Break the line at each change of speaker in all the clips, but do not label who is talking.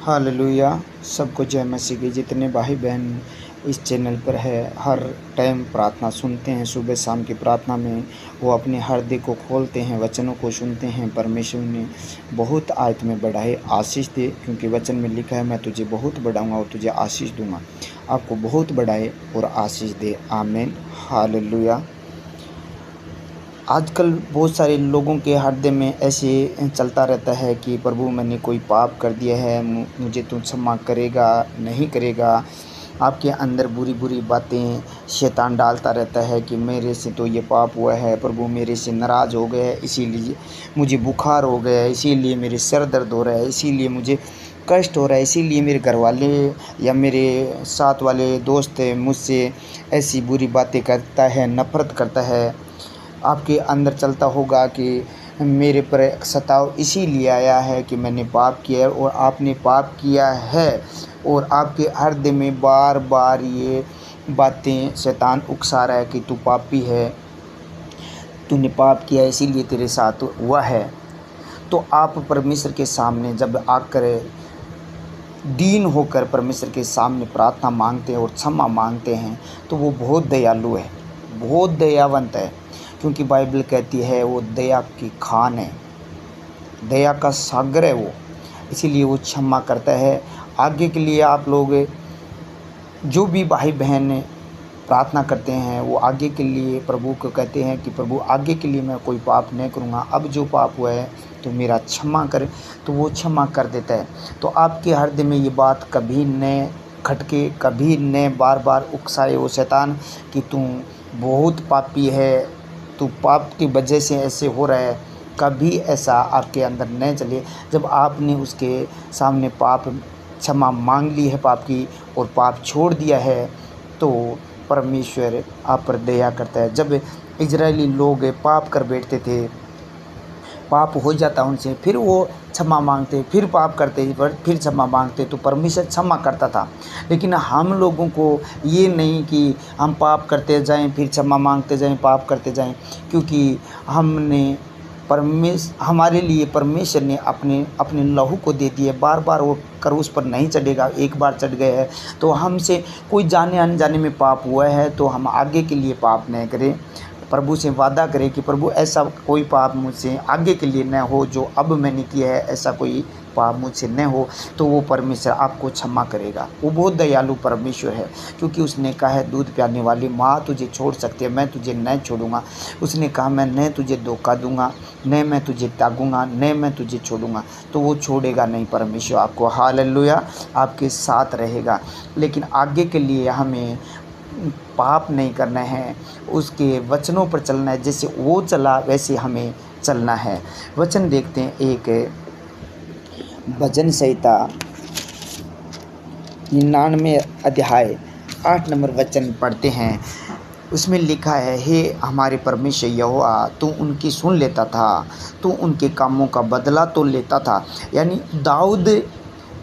Hallelujah. सबको जय मसीह की। जितने भाई बहन इस चैनल पर है, हर टाइम प्रार्थना सुनते हैं, सुबह शाम की प्रार्थना में वो अपने हृदय को खोलते हैं, वचनों को सुनते हैं। परमेश्वर ने बहुत आयत में बढ़ाए, आशीष दे, क्योंकि वचन में लिखा है मैं तुझे बहुत बढ़ाऊंगा और तुझे आशीष दूंगा। आपको बहुत बढ़ाए और आशीष दे। आमीन। हालेलुया। आजकल बहुत सारे लोगों के हृदय में ऐसे चलता रहता है कि प्रभु मैंने कोई पाप कर दिया है, मुझे तू क्षमा करेगा नहीं करेगा। आपके अंदर बुरी बुरी बातें शैतान डालता रहता है कि मेरे से तो ये पाप हुआ है, प्रभु मेरे से नाराज़ हो गया है, इसीलिए मुझे बुखार हो गया है, इसीलिए मेरे सर दर्द हो रहा है, इसीलिए मुझे कष्ट हो रहा है, इसीलिए मेरे घर वाले या मेरे साथ वाले दोस्त मुझसे ऐसी बुरी बातें करता है, नफ़रत करता है। आपके अंदर चलता होगा कि मेरे पर सताव इसीलिए आया है कि मैंने पाप किया है और आपने पाप किया है, और आपके हृदय में बार बार ये बातें शैतान उकसा रहा है कि तू पापी है, तूने पाप किया इसीलिए तेरे साथ हुआ है। तो आप परमेश्वर के सामने जब आकर दीन होकर परमेश्वर के सामने प्रार्थना मांगते हैं और क्षमा मांगते हैं, तो वो बहुत दयालु है, बहुत दयावंत है, क्योंकि बाइबल कहती है वो दया की खान है, दया का सागर है वो, इसीलिए वो क्षमा करता है। आगे के लिए आप लोग जो भी भाई बहन प्रार्थना करते हैं वो आगे के लिए प्रभु को कहते हैं कि प्रभु आगे के लिए मैं कोई पाप नहीं करूँगा, अब जो पाप हुआ है तो मेरा क्षमा कर, तो वो क्षमा कर देता है। तो आपके हृदय में ये बात कभी न खटके, कभी न बार बार उकसाए वो शैतान कि तू बहुत पापी है, तू पाप की वजह से ऐसे हो रहा है, कभी ऐसा आपके अंदर न चले। जब आपने उसके सामने पाप क्षमा मांग ली है पाप की और पाप छोड़ दिया है, तो परमेश्वर आप पर दया करता है। जब इजरायली लोग पाप कर बैठते थे, पाप हो जाता उनसे, फिर वो क्षमा मांगते, फिर पाप करते, फिर क्षमा मांगते, तो परमेश्वर क्षमा करता था। लेकिन हम लोगों को ये नहीं कि हम पाप करते जाएं फिर क्षमा मांगते जाएं, पाप करते जाएं, क्योंकि हमारे लिए परमेश्वर ने अपने लहू को दे दिए। बार बार वो क्रूस पर नहीं चढ़ेगा, एक बार चढ़ गए हैं तो हमसे कोई जाने अनजाने में पाप हुआ है तो हम आगे के लिए पाप नहीं करें। प्रभु से वादा करें कि प्रभु ऐसा कोई पाप मुझसे आगे के लिए न हो, जो अब मैंने किया है ऐसा कोई पाप मुझसे न हो, तो वो परमेश्वर आपको क्षमा करेगा। वो बहुत दयालु परमेश्वर है, क्योंकि उसने कहा है दूध पिलाने वाली माँ तुझे छोड़ सकती है, मैं तुझे न छोड़ूंगा। उसने कहा मैं न तुझे धोखा दूंगा, न मैं तुझे त्यागूंगा, न मैं तुझे छोड़ूंगा, तो वो छोड़ेगा नहीं परमेश्वर आपको। हालेलुया। आपके साथ रहेगा। लेकिन आगे के लिए हमें पाप नहीं करना है, उसके वचनों पर चलना है, जैसे वो चला वैसे हमें चलना है। वचन देखते हैं, एक भजन संहिता 99 अध्याय 8 नंबर वचन पढ़ते हैं। उसमें लिखा है, हे हमारे परमेश्वर यहोवा, तू उनकी सुन लेता था, तू उनके कामों का बदला तो लेता था। यानी दाऊद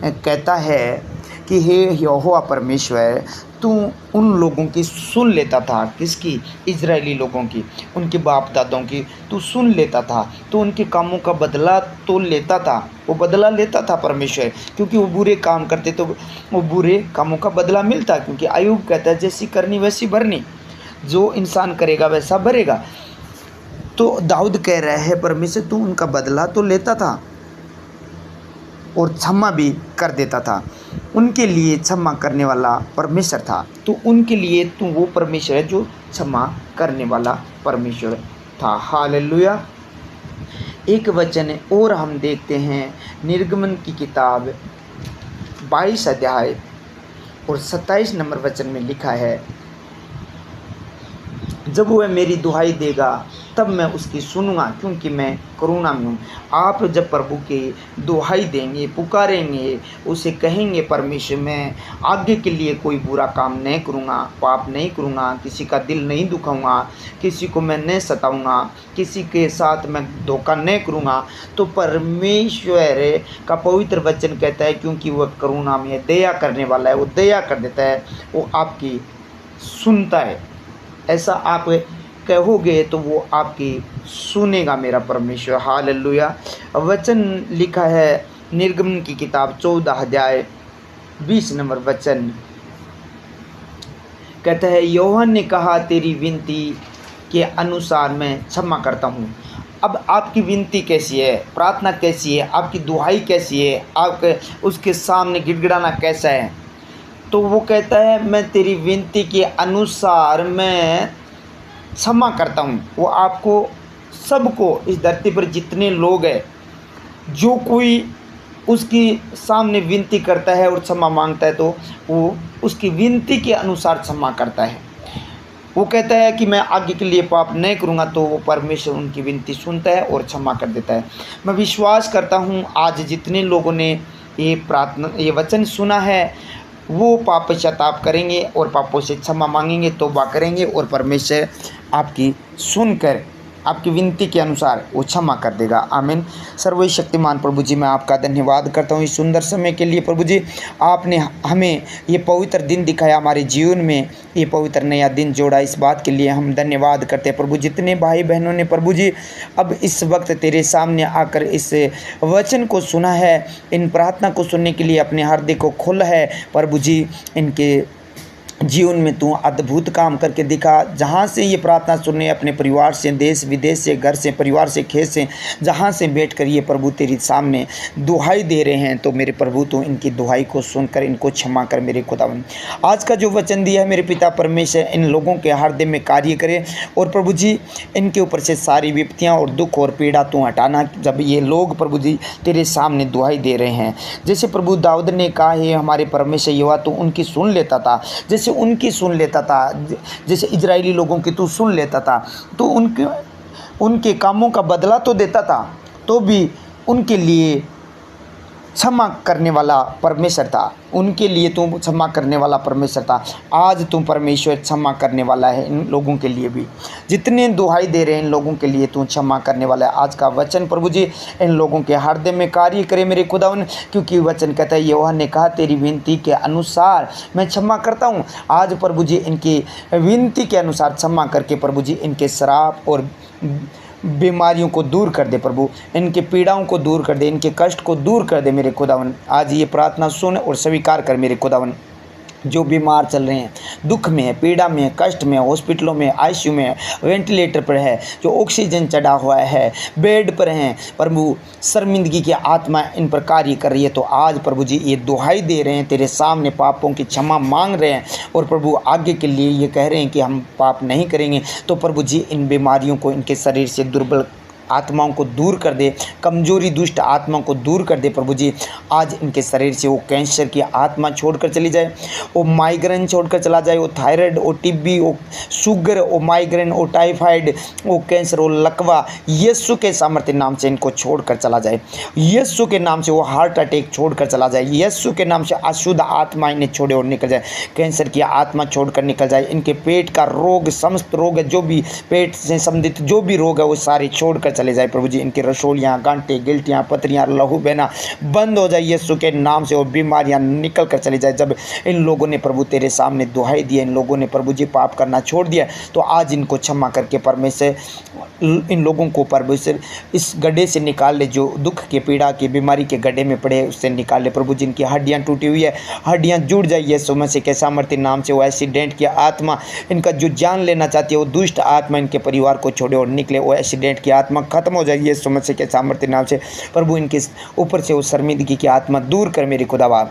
कहता है कि हे यहोवा परमेश्वर, तू उन लोगों की सुन लेता था। किसकी? इजरायली लोगों की, उनके बाप दादों की तू सुन लेता था, तो उनके कामों का बदला तो लेता था। वो बदला लेता था परमेश्वर, क्योंकि वो बुरे काम करते तो वो बुरे कामों का बदला मिलता, क्योंकि अय्यूब कहता है जैसी करनी वैसी भरनी, जो इंसान करेगा वैसा भरेगा। तो दाऊद कह रहा है परमेश्वर तू उनका बदला तो लेता था और क्षमा भी कर देता था। उनके लिए क्षमा करने वाला परमेश्वर था, तो उनके लिए तू वो परमेश्वर है जो क्षमा करने वाला परमेश्वर था। हालेलुया। एक वचन और हम देखते हैं, निर्गमन की किताब 22 अध्याय और 27 नंबर वचन में लिखा है, जब वह मेरी दुहाई देगा तब मैं उसकी सुनूंगा, क्योंकि मैं करुणा में हूँ। आप जब प्रभु की दुहाई देंगे, पुकारेंगे, उसे कहेंगे परमेश्वर मैं आगे के लिए कोई बुरा काम नहीं करूँगा, पाप नहीं करूँगा, किसी का दिल नहीं दुखाऊंगा, किसी को मैं नहीं सताऊँगा, किसी के साथ मैं धोखा नहीं करूँगा, तो परमेश्वर का पवित्र वचन कहता है क्योंकि वह करुणा में है, दया करने वाला है, वो दया कर देता है, वो आपकी सुनता है। ऐसा आप कहोगे तो वो आपकी सुनेगा मेरा परमेश्वर। हालेलुया। वचन लिखा है निर्गमन की किताब 14 अध्याय 20 नंबर वचन कहता है, यूहन्ना ने कहा तेरी विनती के अनुसार मैं क्षमा करता हूँ। अब आपकी विनती कैसी है, प्रार्थना कैसी है, आपकी दुहाई कैसी है, आप उसके सामने गिड़गिड़ाना कैसा है? तो वो कहता है मैं तेरी विनती के अनुसार मैं क्षमा करता हूँ। वो आपको सबको, इस धरती पर जितने लोग हैं, जो कोई उसकी सामने विनती करता है और क्षमा मांगता है, तो वो उसकी विनती के अनुसार क्षमा करता है। वो कहता है कि मैं आगे के लिए पाप नहीं करूँगा, तो वो परमेश्वर उनकी विनती सुनता है और क्षमा कर देता है। मैं विश्वास करता हूँ आज जितने लोगों ने ये वचन सुना है, वो पाप पश्चाताप करेंगे और पापों से क्षमा मांगेंगे, तौबा करेंगे और परमेश्वर आपकी सुनकर आपकी विनती के अनुसार वो क्षमा कर देगा। आमीन। सर्वशक्तिमान प्रभु जी, मैं आपका धन्यवाद करता हूँ इस सुंदर समय के लिए। प्रभु जी, आपने हमें ये पवित्र दिन दिखाया, हमारे जीवन में ये पवित्र नया दिन जोड़ा, इस बात के लिए हम धन्यवाद करते हैं। प्रभु, जितने भाई बहनों ने प्रभु जी अब इस वक्त तेरे सामने आकर इस वचन को सुना है, इन प्रार्थना को सुनने के लिए अपने हृदय को खोला है, प्रभु जी इनके जीवन में तू अद्भुत काम करके दिखा। जहाँ से ये प्रार्थना सुनने अपने परिवार से, देश विदेश से, घर से, परिवार से, खेत से, जहाँ से बैठकर ये प्रभु तेरे सामने दुहाई दे रहे हैं, तो मेरे प्रभु तू इनकी दुहाई को सुनकर इनको क्षमा कर मेरे खुदावन। आज का जो वचन दिया है मेरे पिता परमेश्वर, इन लोगों के हृदय में कार्य करे और प्रभु जी इनके ऊपर से सारी विपत्तियाँ और दुख और पीड़ा तू हटाना। जब ये लोग प्रभु जी तेरे सामने दुहाई दे रहे हैं, जैसे प्रभु दाऊद ने कहा है हमारे परमेश्वर यहोवा तो उनकी सुन लेता था, जैसे उनकी सुन लेता था, जैसे इजरायली लोगों की तू सुन लेता था, तो उनके कामों का बदला तो देता था, तो भी उनके लिए क्षमा करने वाला परमेश्वर था, उनके लिए तू क्षमा करने वाला परमेश्वर था। आज तू परमेश्वर क्षमा करने वाला है इन लोगों के लिए भी, जितने दुहाई दे रहे हैं इन लोगों के लिए तू क्षमा करने वाला है। आज का वचन प्रभु जी इन लोगों के हृदय में कार्य करे मेरे खुदावन, क्योंकि वचन कहता है यूहन्ना ने कहा तेरी विनती के अनुसार मैं क्षमा करता हूँ। आज प्रभु जी इनकी विनती के अनुसार क्षमा करके प्रभु जी इनके श्राप और बीमारियों को दूर कर दे प्रभु, इनके पीड़ाओं को दूर कर दे, इनके कष्ट को दूर कर दे मेरे खुदावन। आज ये प्रार्थना सुन और स्वीकार कर मेरे खुदावन। जो बीमार चल रहे हैं, दुख में है, पीड़ा में है, कष्ट में है, हॉस्पिटलों में, आईसीयू में, वेंटिलेटर पर है, जो ऑक्सीजन चढ़ा हुआ है, बेड पर हैं, प्रभु शर्मिंदगी की आत्मा इन पर कार्य कर रही है, तो आज प्रभु जी ये दुहाई दे रहे हैं तेरे सामने, पापों की क्षमा मांग रहे हैं और प्रभु आगे के लिए ये कह रहे हैं कि हम पाप नहीं करेंगे। तो प्रभु जी इन बीमारियों को, इनके शरीर से दुर्बल आत्माओं को दूर कर दे, कमजोरी दुष्ट आत्माओं को दूर कर दे प्रभु जी। आज इनके शरीर से वो कैंसर की आत्मा छोड़कर चली जाए, वो माइग्रेन छोड़कर चला जाए, वो थायराइड, वो टीबी, वो शुगर, वो माइग्रेन, वो टाइफाइड, वो कैंसर, वो लकवा, यीशु के सामर्थ्य नाम से इनको छोड़कर चला जाए। यीशु के नाम से वो हार्ट अटैक छोड़कर चला जाए। यीशु के नाम से अशुद्ध आत्मा इन्हें छोड़े और निकल जाए। कैंसर की आत्मा छोड़कर निकल जाए। इनके पेट का रोग, समस्त रोग है, जो भी पेट से संबंधित जो भी रोग है वो सारे छोड़कर चले जाए प्रभु जी। इनकी रसोलियाँ, गांठें, गिल्टियाँ, पथरियाँ, लहू बहना बंद हो जाए यीशु के नाम से, वो बीमारियाँ निकल कर चली जाए। जब इन लोगों ने प्रभु तेरे सामने दुहाई दिया, इन लोगों ने प्रभु जी पाप करना छोड़ दिया, तो आज इनको क्षमा करके परमेश्वर इन लोगों को परमेश्वर इस गड्ढे से निकाल ले, जो दुख के, पीड़ा के, बीमारी के गड्ढे में पड़े उससे निकाल ले प्रभु जी। इनकी हड्डियाँ टूटी हुई है, हड्डियाँ जुड़ जाए यीशु मसीह के सामर्थ्य नाम से। वो एक्सीडेंट की आत्मा, इनका जो जान लेना चाहती है, वो दुष्ट आत्मा इनके परिवार को छोड़े और निकले। वो एक्सीडेंट की आत्मा खत्म हो जाए यीशु मसीह के सामर्थ्य नाम से। प्रभु इनके ऊपर से वो शर्मिंदगी की आत्मा दूर कर मेरे खुदावा।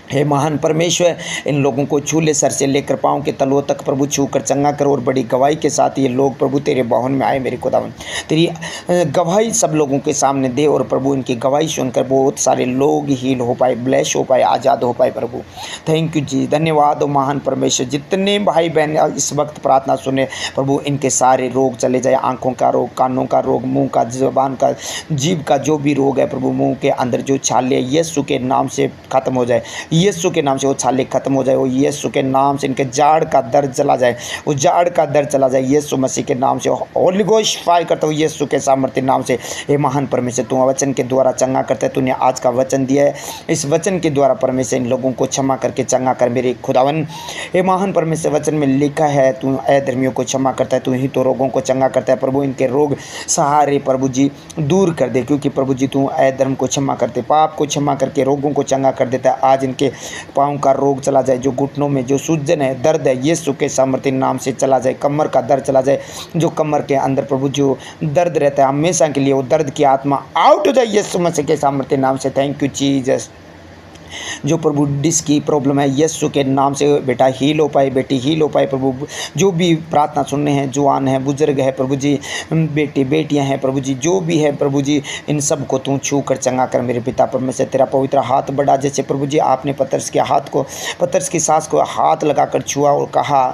हे महान परमेश्वर, इन लोगों को छू ले, सर से लेकर पाँव के तलवों तक प्रभु छू कर चंगा कर, और बड़ी गवाही के साथ ये लोग प्रभु तेरे बाहुन में आए मेरे खुदावन। तेरी गवाही सब लोगों के सामने दे, और प्रभु इनकी गवाही सुनकर बहुत सारे लोग हील हो पाए, ब्लेस हो पाए, आज़ाद हो पाए प्रभु। थैंक यू जी, धन्यवाद हो महान परमेश्वर। जितने भाई बहन इस वक्त प्रार्थना सुने प्रभु, इनके सारे रोग चले जाए, आँखों का रोग, कानों का रोग, मुँह का, ज़ुबान का, जीभ का जो भी रोग है प्रभु, मुँह के अंदर जो छाले यीशु के नाम से खत्म हो जाए। यीशु के नाम से वो छाले खत्म हो जाए, वो यीशु के नाम से इनके जाड़ का दर्द चला जाए, वो जाड़ का दर्द चला जाए यीशु मसीह के नाम से। होली गोस्ट फायर करता हूँ यीशु के सामर्थ्य नाम से। हे महान परमेश्वर, तू वचन के द्वारा चंगा करता है, तूने आज का वचन दिया है, इस वचन के द्वारा परमेश्वर इन लोगों को क्षमा करके चंगा कर मेरे खुदावन। हे महान परमेश्वर, वचन में लिखा है तू अधर्मियों को क्षमा करता है, तू ही तो रोगों को चंगा करता है। प्रभु इनके रोग सहारे प्रभु जी दूर कर दे, क्योंकि प्रभु जी तू अधर्म को क्षमा करते, पाप को क्षमा करके रोगों को चंगा कर देता है। आज इनके पाँव का रोग चला जाए, जो घुटनों में जो सूजन है, दर्द है, यीशु के सामर्थ्य नाम से चला जाए। कमर का दर्द चला जाए, जो कमर के अंदर प्रभु जो दर्द रहता है हमेशा के लिए, वो दर्द की आत्मा आउट हो जाए यीशु मसीह के सामर्थ्य नाम से। Thank you Jesus. जो प्रभु डिस्क की प्रॉब्लम है यीशु के नाम से बेटा हील हो पाए, बेटी हील हो पाए। प्रभु जो भी प्रार्थना सुनने हैं, जवान है, बुजुर्ग है प्रभु जी, बेटी बेटियां हैं प्रभु जी, जो भी है प्रभु जी, इन सब को तू छू कर चंगा कर मेरे पिता परमेश्वर। तेरा पवित्र हाथ बढ़ा, जैसे प्रभु जी आपने पतरस के हाथ को, पतरस की सास को हाथ लगाकर छुआ और कहा,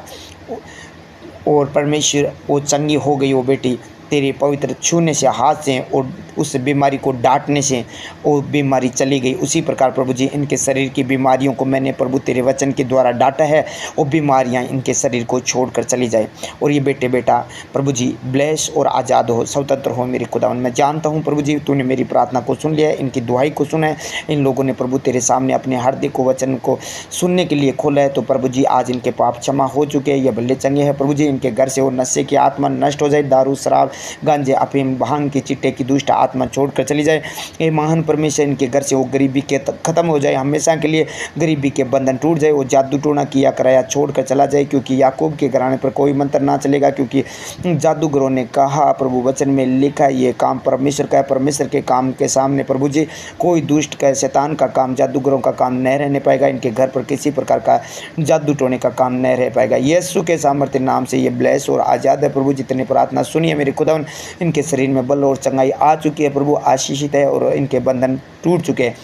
और परमेश्वर वो चंगी हो गई वो बेटी तेरे पवित्र छूने से, हाथ से, और उस बीमारी को डांटने से वो बीमारी चली गई। उसी प्रकार प्रभु जी इनके शरीर की बीमारियों को मैंने प्रभु तेरे वचन के द्वारा डांटा है, वो बीमारियां इनके शरीर को छोड़कर चली जाए। और ये बेटे बेटा प्रभु जी ब्लेस और आज़ाद हो, स्वतंत्र हो मेरे खुदावन। मैं जानता हूँ प्रभु जी तूने मेरी प्रार्थना को सुन लिया है, इनकी दुआई को सुना है। इन लोगों ने प्रभु तेरे सामने अपने हृदय को वचन को सुनने के लिए खोला है, तो प्रभु जी आज इनके पाप क्षमा हो चुके हैं, ये भले चंगे हैं प्रभु जी। इनके घर से वो नशे की आत्मा नष्ट हो जाए, दारू शराब गांजे अफीम भांग की चिट्टे की दुष्ट आत्मा छोड़कर चली जाए। ये महान परमेश्वर इनके घर से वो गरीबी के खत्म हो जाए, हमेशा के लिए गरीबी के बंधन टूट जाए। वो जादू टोना किया कराया छोड़कर चला जाए, क्योंकि याकूब के घराने पर कोई मंत्र ना चलेगा, क्योंकि जादूगरों ने कहा, प्रभु वचन में लिखा है ये काम परमेश्वर का है। परमेश्वर के काम के सामने प्रभु जी कोई दुष्ट का, शैतान का काम, जादूगरों का काम नहीं रहने पाएगा। इनके घर पर किसी प्रकार का जादू टोने का काम नहीं रह पाएगा। यीशु के सामर्थ्य नाम से ये ब्लेस और आज़ाद है प्रभु। जितने प्रार्थना सुनिए मेरे खुदावन, इनके शरीर में बल और चंगाई आ चुकी है प्रभु, आशीषित है और इनके बंधन टूट चुके हैं।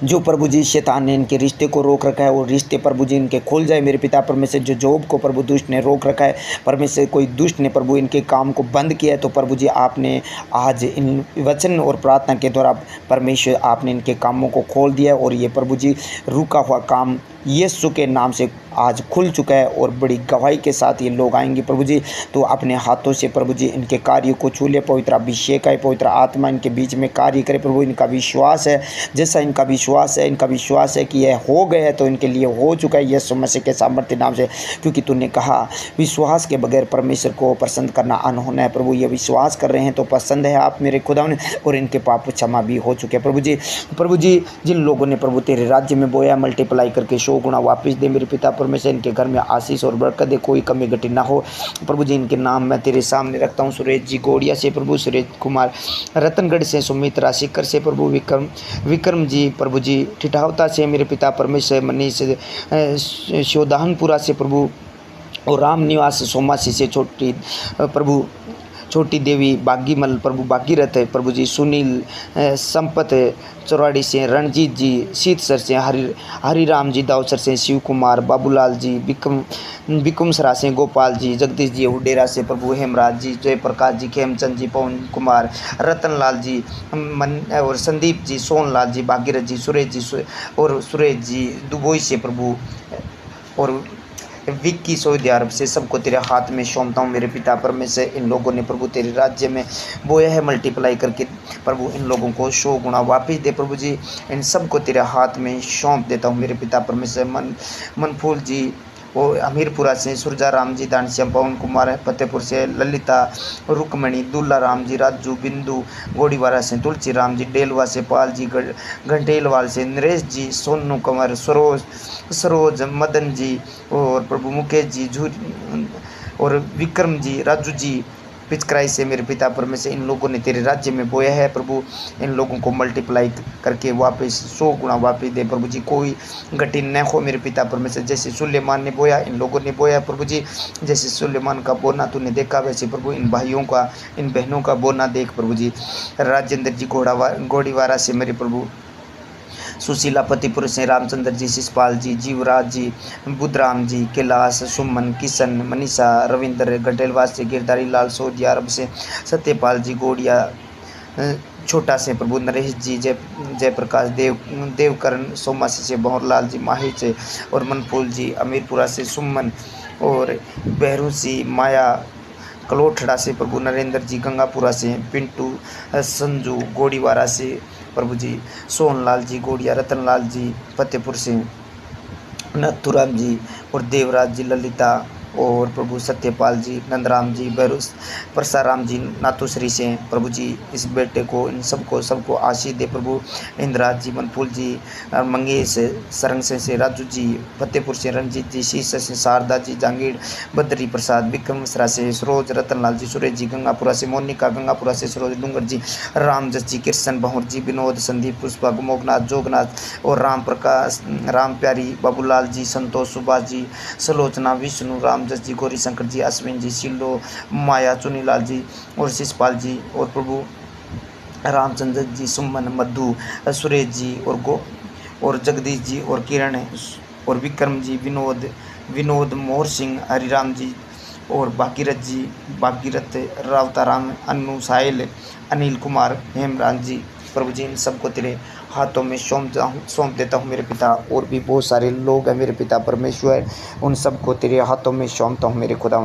जो प्रभु जी शैतान ने इनके रिश्ते को रोक रखा है, वो रिश्ते प्रभु जी इनके खुल जाए मेरे पिता परमेश्वर। जो जॉब को प्रभु दुष्ट ने रोक रखा है परमेश्वर, कोई दुष्ट ने प्रभु इनके काम को बंद किया है, तो प्रभु जी आपने आज इन वचन और प्रार्थना के द्वारा परमेश्वर आपने इनके कामों को खोल दिया है, और ये प्रभु जी रुका हुआ काम यीशु के नाम से आज खुल चुका है। और बड़ी गवाही के साथ ये लोग आएंगे प्रभु जी, तो अपने हाथों से प्रभु जी इनके कार्य को छू ले। पवित्र अभिषेक है, पवित्र आत्मा इनके बीच में कार्य करे प्रभु। इनका विश्वास है, जैसा इनका विश्वास है, इनका विश्वास है कि यह हो गया है तो इनके लिए हो चुका है यीशु मसीह के सामर्थ्य नाम से। क्योंकि तूने कहा विश्वास के बगैर परमेश्वर को पसंद करना अनहोना है प्रभु। ये विश्वास कर रहे हैं तो पसंद है आप मेरे खुदा ने, और इनके पाप क्षमा भी हो चुके हैं प्रभु जी। प्रभु जी जिन लोगों ने प्रभु तेरे राज्य में बोया, मल्टीप्लाई करके 100 गुना वापस दे मेरे पिता परमेश्वर। इनके घर में आशीष और बरकत दे, कोई कमी घटी ना हो प्रभु जी। इनके नाम मैं तेरे सामने रखता हूँ। सुरेश जी गोड़िया से प्रभु, सुरेश कुमार रतनगढ़ से, सुमित्रा शिखर से प्रभु, विक्रम जी प्रभु जी ठिठावता से मेरे पिता परमेश्वर, मनीष शोधानपुरा से प्रभु, और राम निवास सोमासी से छोटी प्रभु, छोटी देवी बागीमल प्रभु बागीरथ है प्रभु जी, सुनील संपत चौराड़ी से, रणजीत जी शीतसर से, हरिराम जी दावसर से, शिव कुमार बाबूलाल जी बिकुमसरा से, गोपाल जी जगदीश जी हुडेरा से प्रभु, हेमराज जी जयप्रकाश जी, खेमचंद जी, पवन कुमार, रतनलाल जी और संदीप जी, सोनलाल जी, भागीरथ जी, सुरेश जी और सुरेश जी दुबोई से प्रभु, और विक्की सऊदी अरब से, सबको तेरे हाथ में सौंपता हूँ मेरे पिता परमेश्वर। इन लोगों ने प्रभु तेरे राज्य में बोया है, मल्टीप्लाई करके प्रभु इन लोगों को 100 गुना वापस दे प्रभु जी। इन सबको तेरे हाथ में सौंप देता हूँ मेरे पिता परमेश्वर। मनफूल जी वो हमीरपुरा से, सुरजा राम जी दानश्याम, पवन कुमार फतेहपुर से, ललिता रुकमणी, दुल्ला राम जी, राजू बिंदु गोड़ीवारा से, तुलसी राम जी डेलवा से, पाल जी घंटेलवाल से, नरेश जी, सोनू कंवर, सरोज मदन जी और प्रभु मुकेश जी और विक्रम जी, राजू जी पिचकराई से मेरे पिता परमेश्वर। इन लोगों ने तेरे राज्य में बोया है प्रभु, इन लोगों को मल्टीप्लाई करके वापस 100 गुना वापस दे प्रभु जी। कोई घटी न हो मेरे पिता परमेश्वर। जैसे सुलेमान ने बोया इन लोगों ने बोया प्रभु जी, जैसे सुलेमान का बोना तूने देखा वैसे प्रभु इन भाइयों का, इन बहनों का बोना देख प्रभु जी। राजेंद्र जी गोड़ीवारा से मेरे प्रभु, सुशीला पतिपुर से, रामचंद्र जी, शिषपाल जी, जीवराज जी, बुधराम जी, कैलाश, सुमन, किशन, मनीषा, रविंद्र गटेलवास से, गिरधारी लाल सऊदी अरब से, सत्यपाल जी गोड़िया छोटा से प्रभु नरेश जी, जयप्रकाश देवकरण, सोमासी से भंवरलाल जी, माही से और मनफूल जी, अमीरपुरा से सुमन और बहरू सी माया, कलोठड़ा से प्रभु नरेंद्र जी, गंगापुरा से पिंटू, संजू गोड़ीवारा से प्रभु जी, सोहनलाल जी गोड़िया, रतनलाल जी फतेहपुर से, नथुराम जी और देवराज जी ललिता और प्रभु सत्यपाल जी, नंदराम जी, बैरुस परसाराम जी नाथुश्री से प्रभु जी इस बेटे को, इन सबको आशीष दे प्रभु। इंद्राज जी, मनफूल जी, मंगेश सरंग से राजू जी, फतेहपुर से रंजीत जी, शीशा से शारदा जी, जांगीर बद्री प्रसाद, विक्रम मिश्रा से सरोज, रतनलाल जी, सुरेश जी गंगापुरा से, मोनिका गंगापुरा से, सरोज डूंगर जी, रामजस जी, कृष्ण भंवर जी, विनोद, संदीप, पुष्पा, मोगनाथ, जोगनाथ और राम प्रकाश, राम प्यारी, बाबूलाल जी, संतोष, सुभाष जी, सलोचना, विष्णु, रामजस जी, गौरी शंकर जी, अश्विन जी, शिल्लो, माया, चुनीलाल जी और शिषपाल जी और प्रभु रामचंद्र जी, सुमन, मधु, सुरेश जी और जगदीश जी और किरण और विक्रम जी, विनोद मोहर सिंह, हरिराम जी और भागीरथ रावताराम, अन्नू, साहिल, अनिल कुमार, हेमराज जी प्रभु जी, इन सबको तेरे हाथों में सौंप देता हूँ मेरे पिता। और भी बहुत सारे लोग हैं मेरे पिता परमेश्वर, उन सबको तेरे हाथों में सौंपता हूँ मेरे खुदा,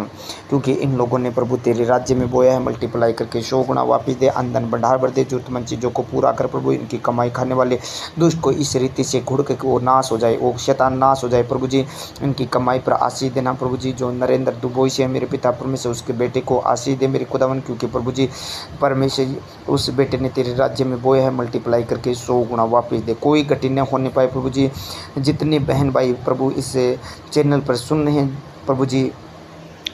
क्योंकि इन लोगों ने प्रभु तेरे राज्य में बोया है, मल्टीप्लाई करके 100 गुना वापिस दे, आमदन बढ़ा बढ़ दे, जरूरतमंद चीज़ों को पूरा कर प्रभु। इनकी कमाई खाने वाले दुष्ट को इस रीति से घुड़ के वो नाश हो जाए, वो शैतान नाश हो जाए प्रभु जी। इनकी कमाई पर आशीष देना प्रभु जी। जो नरेंद्र दुबोई से है मेरे पिता परमेश्वर, उसके बेटे को आशीष दे मेरे खुदावन, क्योंकि प्रभु जी परमेश्वर उस बेटे ने तेरे राज्य में बोया है, मल्टीप्लाई करके 100 गुना वापस दे। कोई गति न होने पाए प्रभु जी। जितने बहन भाई प्रभु इस चैनल पर सुन रहे हैं प्रभु जी,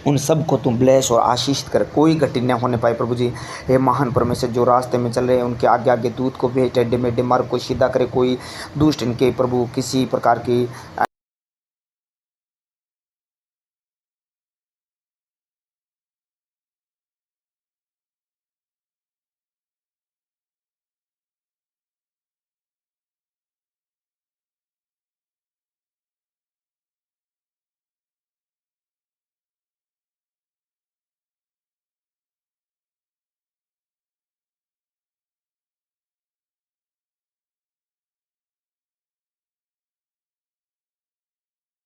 उन सबको तुम ब्लेस और आशीषित कर, कोई घटी न होने पाए प्रभु जी। हे महान परमेश्वर, जो रास्ते में चल रहे हैं उनके आगे आगे दूत को भेज, टेढ़े मेढ़े मार्ग को सीधा करे, कोई दुष्ट इनके प्रभु किसी प्रकार की